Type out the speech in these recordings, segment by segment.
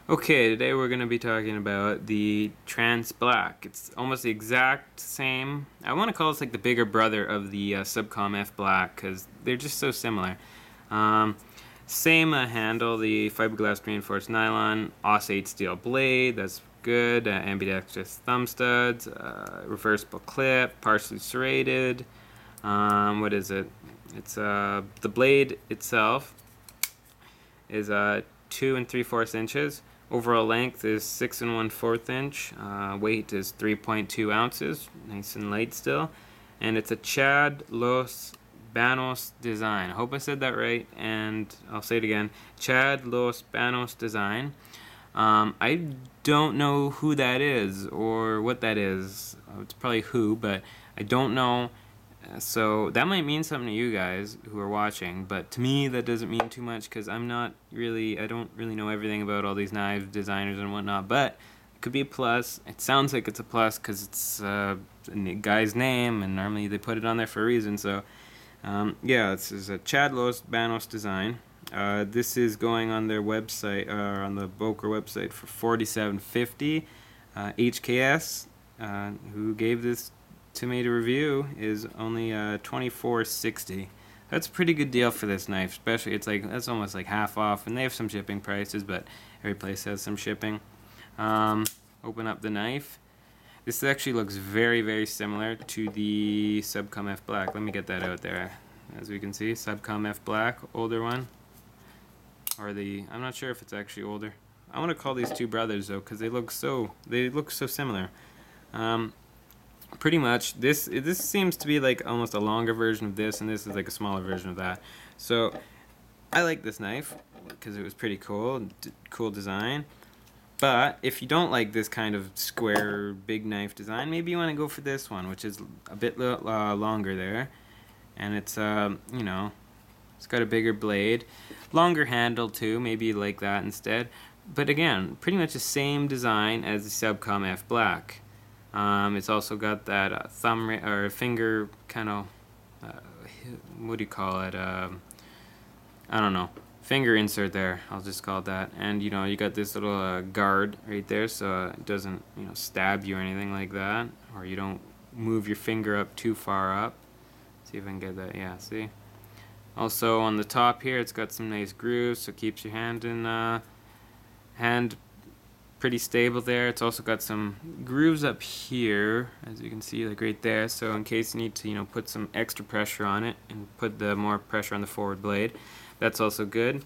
Okay, today we're going to be talking about the Trance Black. It's almost the exact same. I want to call this like the bigger brother of the subcom F Black because they're just so similar. Um, Same handle, the fiberglass reinforced nylon, oscillate steel blade, that's good, ambidextrous thumb studs, reversible clip, partially serrated. What is it? It's the blade itself is 2 3/4 inches. Overall length is 6 1/4 inch. Weight is 3.2 ounces. Nice and light still. And it's a Chad Los Banos design. I hope I said that right, and I'll say it again. Chad Los Banos design. I don't know who that is or what that is. It's probably who, but I don't know. So that might mean something to you guys who are watching, but to me that doesn't mean too much because I don't really know everything about all these knives, designers and whatnot, but it could be a plus. It sounds like it's a plus because it's a guy's name and normally they put it on there for a reason. So yeah, this is a Chad Los Banos design. This is going on their website, on the Boker website for $47.50. HKS, who gave this to me to review, is only $24.60. That's a pretty good deal for this knife, especially that's almost like half off, and they have some shipping prices, but every place has some shipping. Open up the knife. This actually looks very, very similar to the Subcom F Black. Let me get that out there. As we can see, Subcom F Black, older one. I'm not sure if it's actually older. I want to call these two brothers though, because they look so similar. Pretty much, this seems to be like almost a longer version of this, and this is like a smaller version of that. So I like this knife because it was pretty cool, cool design. But if you don't like this kind of square big knife design, maybe you want to go for this one, which is a bit longer there, and it's you know, it's got a bigger blade, longer handle too. Maybe you like that instead. But again, pretty much the same design as the Subcom F Black. It's also got that thumb or finger kind of, what do you call it? I don't know, finger insert there. I'll just call it that. And you know, you got this little guard right there, so it doesn't, you know, stab you or anything like that, or you don't move your finger up too far up. See if I can get that. Yeah, see. Also on the top here, it's got some nice grooves, so it keeps your hand pretty stable there. It's also got some grooves up here, as you can see, like right there, so in case you need to, you know, put some extra pressure on it and put the more pressure on the forward blade, that's also good.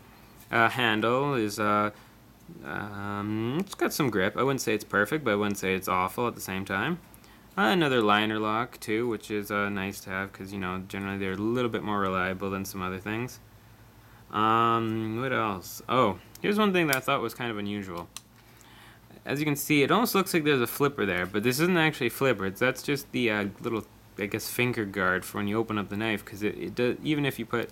Handle is it's got some grip. I wouldn't say it's perfect, but I wouldn't say it's awful at the same time. Another liner lock too, which is nice to have because, you know, generally they're a little bit more reliable than some other things. What else? Oh, here's one thing that I thought was kind of unusual. As you can see, it almost looks like there's a flipper there, but this isn't actually a flipper. That's just the little, I guess, finger guard for when you open up the knife, because it does, even if you put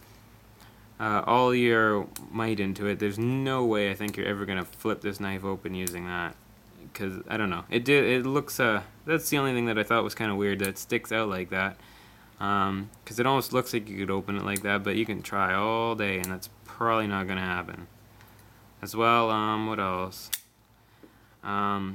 all your might into it, there's no way I think you're ever gonna flip this knife open using that, because I don't know. It looks that's the only thing that I thought was kind of weird, that it sticks out like that, because it almost looks like you could open it like that, but you can try all day and that's probably not gonna happen. As well, what else? I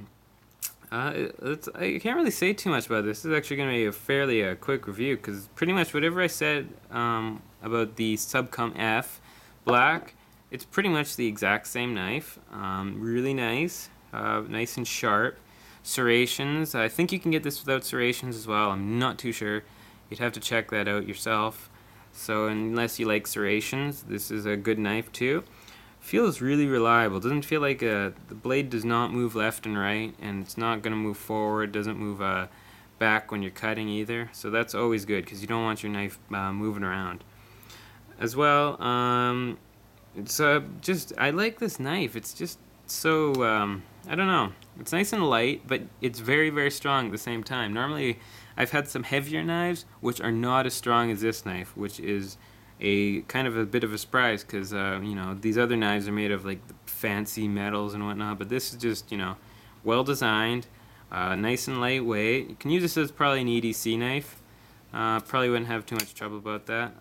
can't really say too much about this. This is actually going to be a fairly quick review because pretty much whatever I said about the Subcom F Black, it's pretty much the exact same knife. Really nice, nice and sharp. Serrations, I think you can get this without serrations as well. I'm not too sure. You'd have to check that out yourself. So unless you like serrations, this is a good knife too. Feels really reliable. Doesn't feel like the blade does not move left and right, and it's not going to move forward. Doesn't move back when you're cutting either. So that's always good because you don't want your knife moving around. As well, it's just, I like this knife. It's just so I don't know. It's nice and light, but it's very, very strong at the same time. Normally, I've had some heavier knives which are not as strong as this knife, which is a kind of a bit of a surprise because you know, these other knives are made of like fancy metals and whatnot, but this is just, you know, well designed, nice and lightweight. You can use this as probably an EDC knife. Probably wouldn't have too much trouble about that.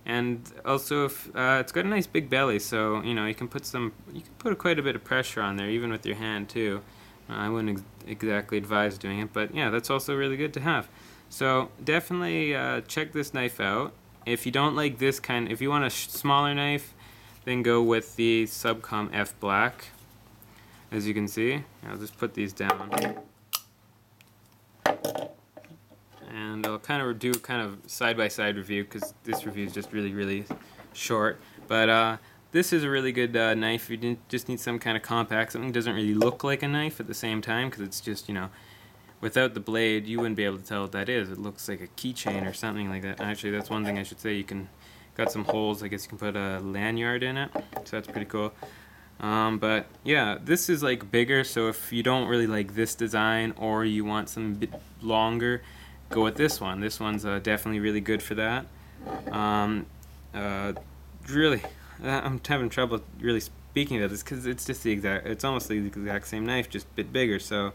And also, if it's got a nice big belly, so you know you can put quite a bit of pressure on there, even with your hand too. I wouldn't exactly advise doing it, but yeah, that's also really good to have. So definitely check this knife out. If you don't like this kind, if you want a smaller knife, then go with the Subcom F Black. As you can see, I'll just put these down, and I'll kind of do kind of side-by-side review because this review is just really short. But this is a really good knife. You just need some kind of compact, something that doesn't really look like a knife at the same time, because it's just, you know, without the blade you wouldn't be able to tell what that is. It looks like a keychain or something like that. Actually, that's one thing I should say. You can got some holes. I guess you can put a lanyard in it, so that's pretty cool. But yeah, this is like bigger, so if you don't really like this design or you want something a bit longer, go with this one. This one's definitely really good for that. Really, I'm having trouble really speaking about this because it's just it's almost the exact same knife, just a bit bigger. So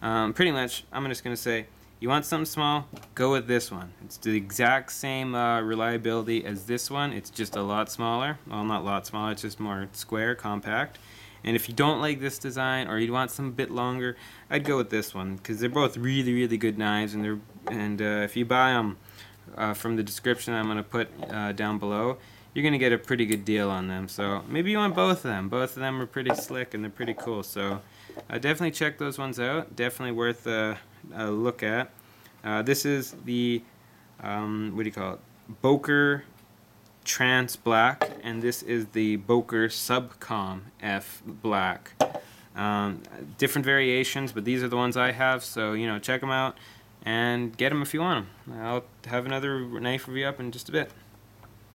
pretty much, I'm just going to say, you want something small, go with this one. It's the exact same reliability as this one. It's just a lot smaller. Well, not a lot smaller, it's just more square, compact. And if you don't like this design or you want some bit longer, I'd go with this one because they're both really good knives. And if you buy them from the description I'm going to put down below, you're going to get a pretty good deal on them. So maybe you want both of them. Both of them are pretty slick and they're pretty cool. So definitely check those ones out. Definitely worth a look at. This is the, what do you call it? Boker Trance Black, and this is the Boker Subcom F Black. Different variations, but these are the ones I have, so you know, check them out and get them if you want them. I'll have another knife review up in just a bit.